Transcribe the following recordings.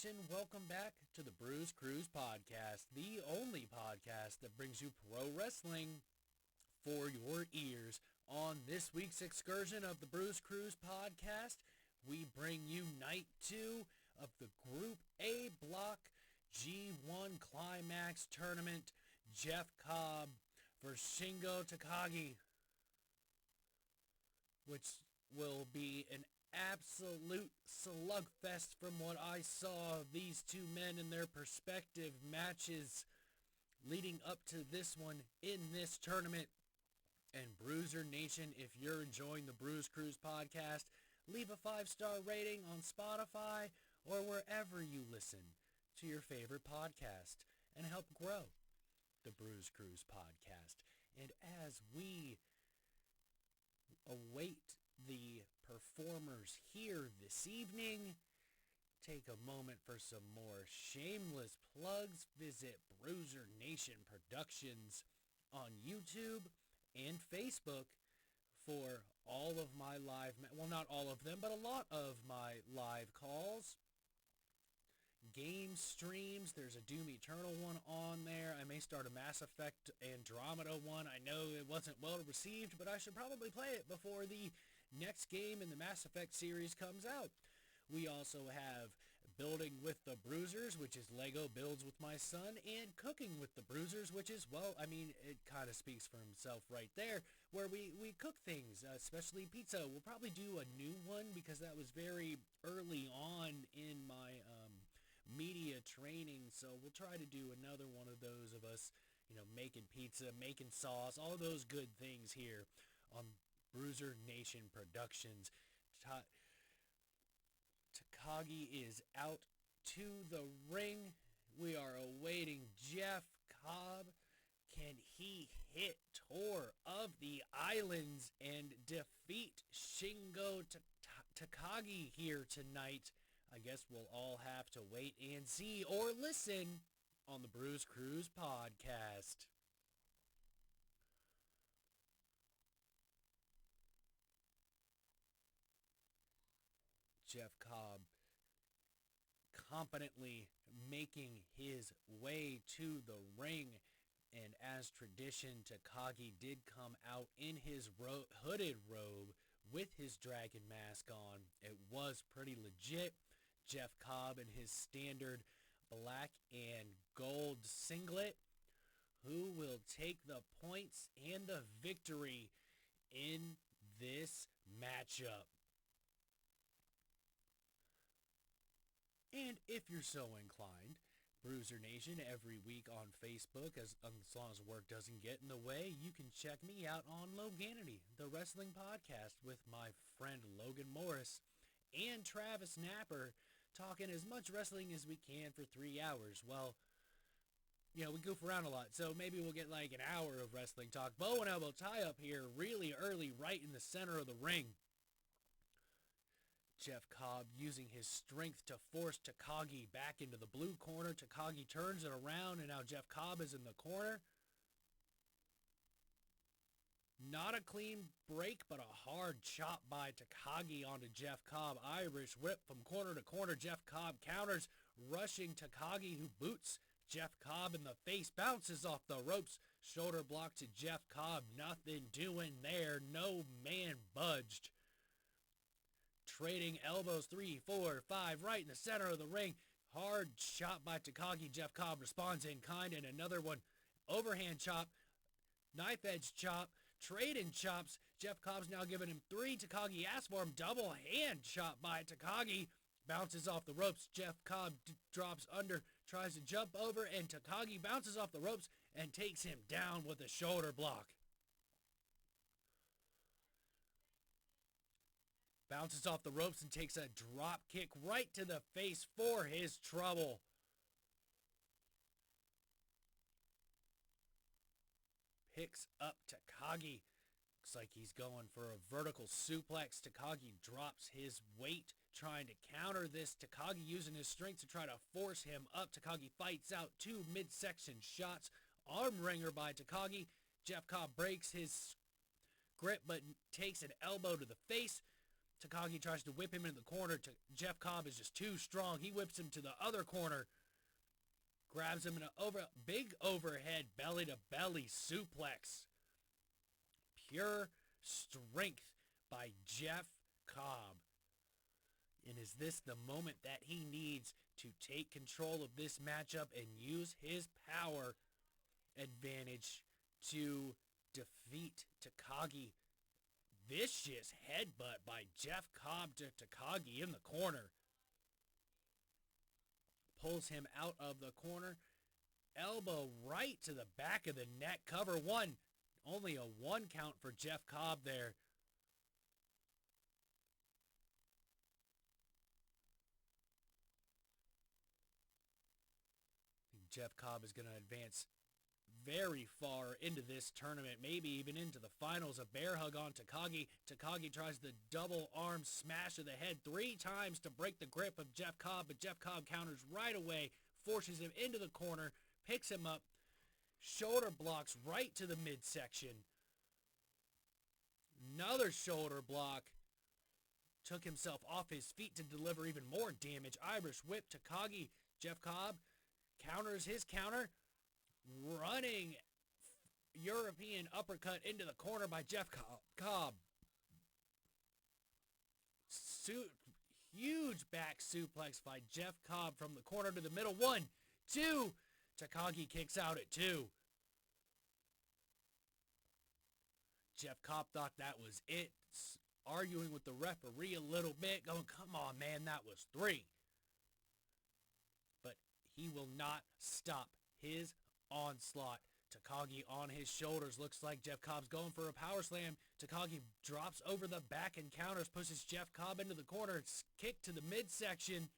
Nation, welcome back to the CRUZE podcast, the only podcast that brings you pro wrestling for your ears. On this week's excursion of the CRUZE podcast, we bring you night 2 of the Group A Block G1 CLIMAX tournament, Jeff Cobb versus Shingo Takagi, which will be an absolute slugfest from what I saw of these two men in their respective matches leading up to this one in this tournament. And Bruiser Nation, if you're enjoying the CRUZE podcast, leave a 5-star rating on Spotify or wherever you listen to your favorite podcast and help grow the CRUZE podcast. And as we await the performers here this evening, take a moment for some more shameless plugs. Visit Bruiser Nation Productions on YouTube and Facebook for all of my live, well, not all of them, but a lot of my live calls, game streams. There's a Doom Eternal one on there. I may start a Mass Effect Andromeda one. I know it wasn't well received, but I should probably play it before the next game in the Mass Effect series comes out. We also have Building with the Bruisers, which is Lego builds with my son, and Cooking with the Bruisers, which is, well, I mean, it kind of speaks for himself right there, where we cook things, especially pizza. We'll probably do a new one because that was very early on in my media training, so we'll try to do another one of those of us, making pizza, making sauce, all those good things here on Bruiser Nation Productions. Takagi is out to the ring. We are awaiting Jeff Cobb. Can he hit Tour of the Islands and defeat Shingo Takagi here tonight? I guess we'll all have to wait and see or listen on the CRUZE podcast. Jeff Cobb competently making his way to the ring, and as tradition, Takagi did come out in his hooded robe with his dragon mask on. It was pretty legit. Jeff Cobb in his standard black and gold singlet. Who will take the points and the victory in this matchup? And if you're so inclined, Bruiser Nation, every week on Facebook, as long as work doesn't get in the way, you can check me out on Loganity, the wrestling podcast with my friend Logan Morris and Travis Napper, talking as much wrestling as we can for 3 hours. Well, we goof around a lot, so maybe we'll get like an hour of wrestling talk. Bow and elbow tie-up here really early, right in the center of the ring. Jeff Cobb using his strength to force Takagi back into the blue corner. Takagi turns it around, and now Jeff Cobb is in the corner. Not a clean break, but a hard chop by Takagi onto Jeff Cobb. Irish whip from corner to corner. Jeff Cobb counters, rushing Takagi, who boots Jeff Cobb in the face. Bounces off the ropes. Shoulder block to Jeff Cobb. Nothing doing there. No man budged. Trading elbows, 3, 4, 5, right in the center of the ring. Hard shot by Takagi. Jeff Cobb responds in kind, and another one. Overhand chop, knife edge chop, trading chops. Jeff Cobb's now giving him 3. Takagi asks for him. Double hand chop by Takagi. Bounces off the ropes. Jeff Cobb drops under, tries to jump over, and Takagi bounces off the ropes and takes him down with a shoulder block. Bounces off the ropes and takes a drop kick right to the face for his trouble. Picks up Takagi. Looks like he's going for a vertical suplex. Takagi drops his weight, trying to counter this. Takagi using his strength to try to force him up. Takagi fights out 2 midsection shots. Arm wringer by Takagi. Jeff Cobb breaks his grip but takes an elbow to the face. Takagi tries to whip him into the corner. Jeff Cobb is just too strong. He whips him to the other corner. Grabs him in a big overhead belly-to-belly suplex. Pure strength by Jeff Cobb. And is this the moment that he needs to take control of this matchup and use his power advantage to defeat Takagi? Vicious headbutt by Jeff Cobb to Takagi in the corner. Pulls him out of the corner. Elbow right to the back of the neck. Cover one. Only a 1 count for Jeff Cobb there. Jeff Cobb is going to advance very far into this tournament, maybe even into the finals. A bear hug on Takagi. Takagi tries the double arm smash of the head 3 times to break the grip of Jeff Cobb, but Jeff Cobb counters right away, forces him into the corner, picks him up, shoulder blocks right to the midsection. Another shoulder block. Took himself off his feet to deliver even more damage. Irish whip Takagi. Jeff Cobb counters his counter. Running European uppercut into the corner by Jeff Cobb. Huge back suplex by Jeff Cobb from the corner to the middle. 1, 2. Takagi kicks out at 2. Jeff Cobb thought that was it. Arguing with the referee a little bit. Going, come on, man, that was 3. But he will not stop his onslaught. Takagi on his shoulders. Looks like Jeff Cobb's going for a power slam. Takagi drops over the back and counters. Pushes Jeff Cobb into the corner. Kick to the midsection.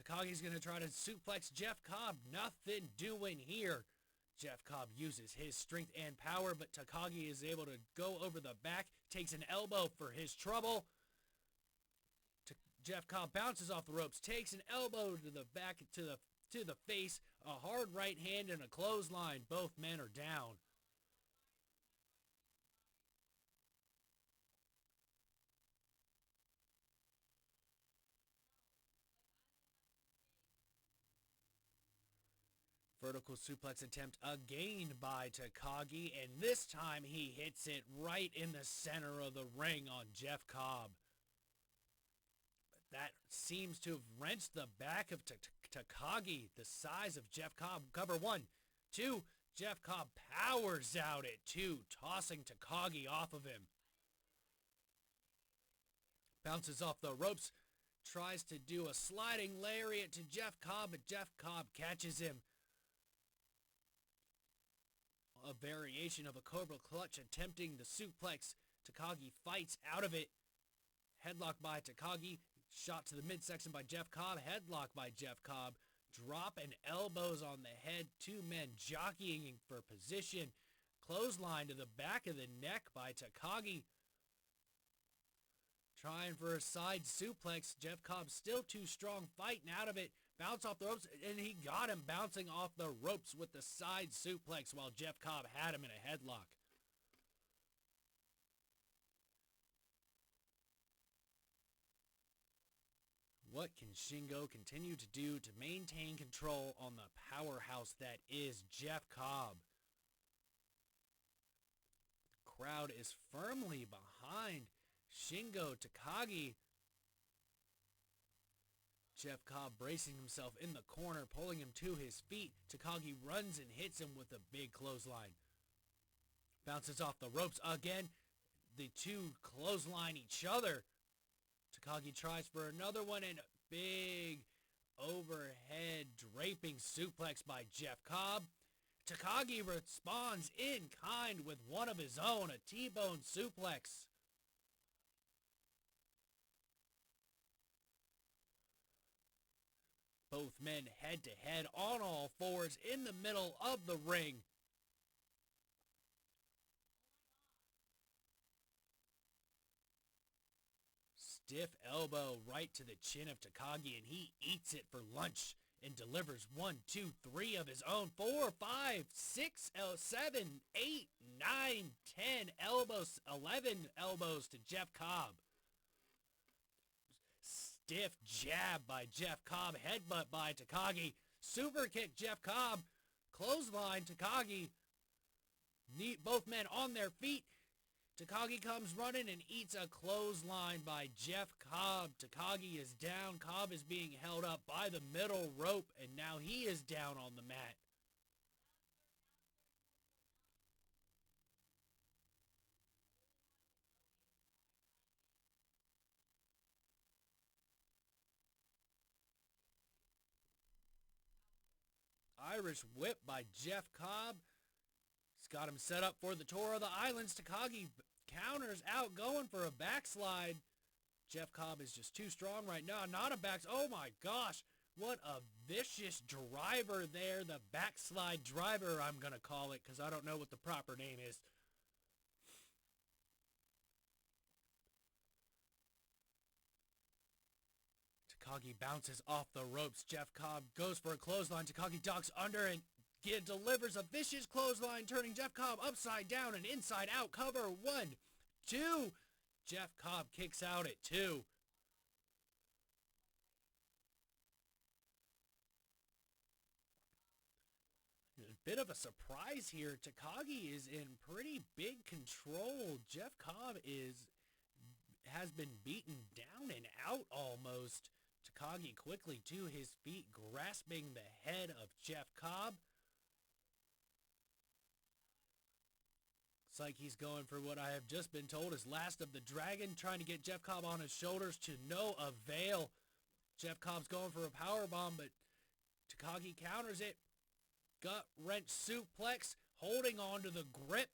Takagi's going to try to suplex Jeff Cobb. Nothing doing here. Jeff Cobb uses his strength and power, but Takagi is able to go over the back. Takes an elbow for his trouble. Jeff Cobb bounces off the ropes. Takes an elbow to the back, to the face, a hard right hand, and a clothesline. Both men are down. Vertical suplex attempt again by Takagi, and this time he hits it right in the center of the ring on Jeff Cobb. That seems to have wrenched the back of Takagi, the size of Jeff Cobb. Cover 1, 2. Jeff Cobb powers out at 2, tossing Takagi off of him. Bounces off the ropes, tries to do a sliding lariat to Jeff Cobb, but Jeff Cobb catches him. A variation of a Cobra Clutch attempting the suplex. Takagi fights out of it. Headlock by Takagi. Shot to the midsection by Jeff Cobb. Headlock by Jeff Cobb. Drop and elbows on the head. 2 men jockeying for position. Clothesline to the back of the neck by Takagi. Trying for a side suplex. Jeff Cobb still too strong, fighting out of it. Bounce off the ropes, and he got him bouncing off the ropes with the side suplex while Jeff Cobb had him in a headlock. What can Shingo continue to do to maintain control on the powerhouse that is Jeff Cobb? The crowd is firmly behind Shingo Takagi. Jeff Cobb bracing himself in the corner, pulling him to his feet. Takagi runs and hits him with a big clothesline. Bounces off the ropes again. The 2 clothesline each other. Takagi tries for another one, and a big overhead draping suplex by Jeff Cobb. Takagi responds in kind with one of his own, a T-bone suplex. Both men head-to-head on all fours in the middle of the ring. Stiff elbow right to the chin of Takagi, and he eats it for lunch and delivers 1, 2, 3 of his own. 4, 5, 6, 7, 8, 9, 10 elbows, 11 elbows to Jeff Cobb. stiff jab by Jeff Cobb. Headbutt by Takagi. Super kick Jeff Cobb. Clothesline Takagi. Both men on their feet. Takagi comes running and eats a clothesline by Jeff Cobb. Takagi is down. Cobb is being held up by the middle rope, and now he is down on the mat. Irish whip by Jeff Cobb. He's got him set up for the tour of the islands. Takagi counters out, going for a backslide. Jeff Cobb is just too strong right now. Not a oh my gosh. What a vicious driver there. The backslide driver, I'm going to call it, because I don't know what the proper name is. Takagi bounces off the ropes. Jeff Cobb goes for a clothesline. Takagi ducks under and delivers a vicious clothesline, turning Jeff Cobb upside down and inside out. Cover 1, 2. Jeff Cobb kicks out at 2. A bit of a surprise here. Takagi is in pretty big control. Jeff Cobb has been beaten down and out almost. Takagi quickly to his feet, grasping the head of Jeff Cobb. It's like he's going for what I have just been told is Last of the Dragon, trying to get Jeff Cobb on his shoulders to no avail. Jeff Cobb's going for a powerbomb, but Takagi counters it. Gut wrench suplex, holding on to the grip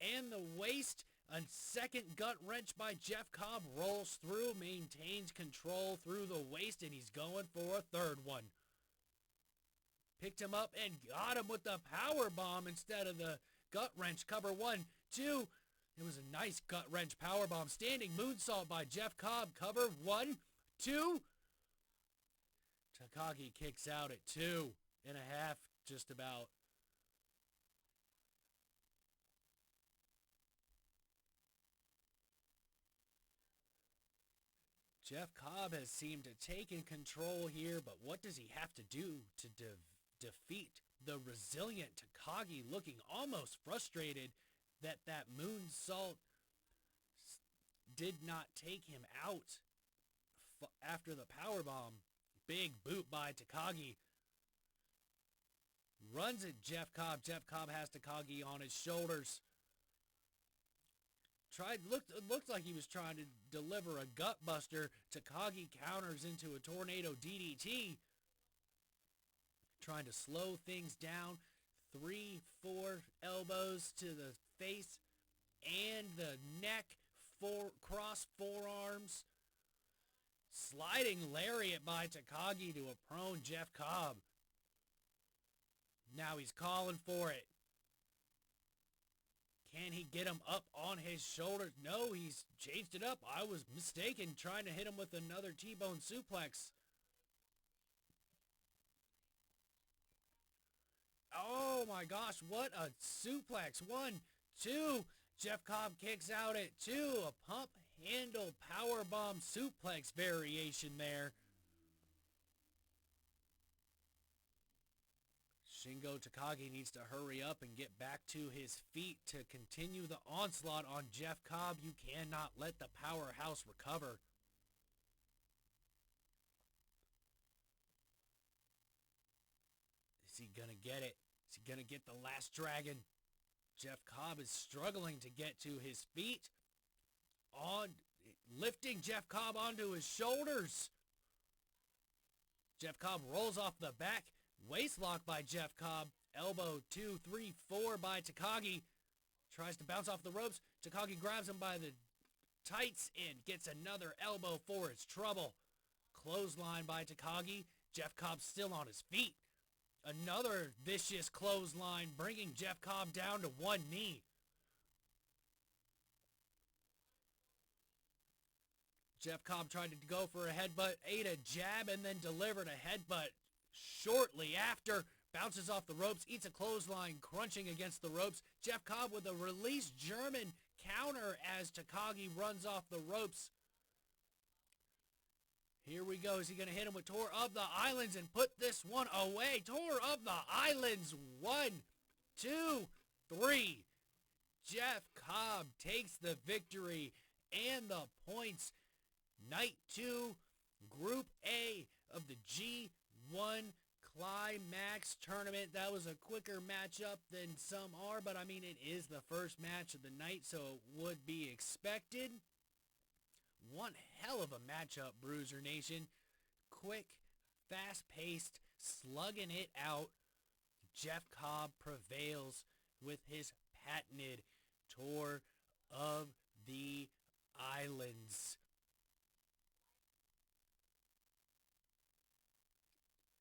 and the waist. A second gut wrench by Jeff Cobb, rolls through, maintains control through the waist, and he's going for a third one. Picked him up and got him with the power bomb instead of the gut wrench. Cover 1, 2. It was a nice gut wrench power bomb. Standing moonsault by Jeff Cobb. Cover 1, 2. Takagi kicks out at 2.5, just about. Jeff Cobb has seemed to take in control here, but what does he have to do to defeat the resilient Takagi, looking almost frustrated that moonsault did not take him out after the powerbomb. Big boot by Takagi. Runs at Jeff Cobb. Jeff Cobb has Takagi on his shoulders. Looked like he was trying to deliver a gut buster. Takagi counters into a tornado DDT. Trying to slow things down. 3, 4 elbows to the face and the neck. 4 cross forearms. Sliding lariat by Takagi to a prone Jeff Cobb. Now he's calling for it. Can he get him up on his shoulders? No, he's changed it up. I was mistaken, trying to hit him with another T-bone suplex. Oh my gosh, what a suplex. 1, 2. Jeff Cobb kicks out at 2. A pump handle powerbomb suplex variation there. Shingo Takagi needs to hurry up and get back to his feet to continue the onslaught on Jeff Cobb. You cannot let the powerhouse recover. Is he gonna get it? Is he gonna get the last dragon? Jeff Cobb is struggling to get to his feet. Lifting Jeff Cobb onto his shoulders. Jeff Cobb rolls off the back. Waistlock by Jeff Cobb. Elbow 2, 3, 4 by Takagi. Tries to bounce off the ropes. Takagi grabs him by the tights and gets another elbow for his trouble. Clothesline by Takagi. Jeff Cobb still on his feet. Another vicious clothesline, bringing Jeff Cobb down to one knee. Jeff Cobb tried to go for a headbutt, ate a jab, and then delivered a headbutt shortly after. Bounces off the ropes, eats a clothesline, crunching against the ropes. Jeff Cobb with a release German counter as Takagi runs off the ropes. Here we go. Is he going to hit him with Tour of the Islands and put this one away? Tour of the Islands. 1, 2, 3. Jeff Cobb takes the victory and the points. Night 2, Group A of the G1 CLIMAX tournament. That was a quicker matchup than some are, but I mean, it is the first match of the night, so it would be expected. One hell of a matchup, Bruiser Nation. Quick, fast-paced, slugging it out. Jeff Cobb prevails with his patented Tour of the Islands.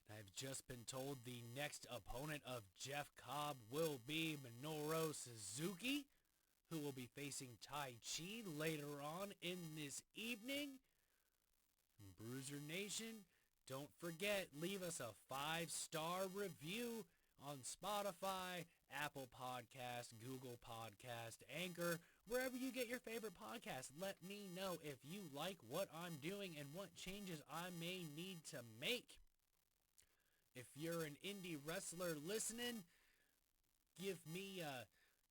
I've just been told the next opponent of Jeff Cobb will be Minoru Suzuki, who will be facing Tai Chi later on in this evening. Bruiser Nation, don't forget, leave us a 5-star review on Spotify, Apple Podcast, Google Podcast, Anchor, wherever you get your favorite podcast. Let me know if you like what I'm doing and what changes I may need to make. If you're an indie wrestler listening,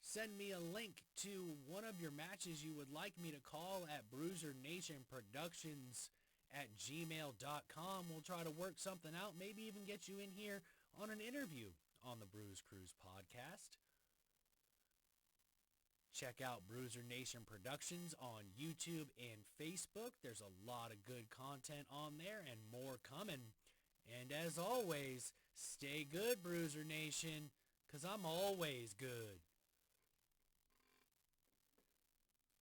send me a link to one of your matches you would like me to call at BruzerNationProductions@gmail.com. We'll try to work something out, maybe even get you in here on an interview on the Bruise Cruise podcast. Check out Bruiser Nation Productions on YouTube and Facebook. There's a lot of good content on there and more coming. And as always, stay good, Bruiser Nation, 'cause I'm always good.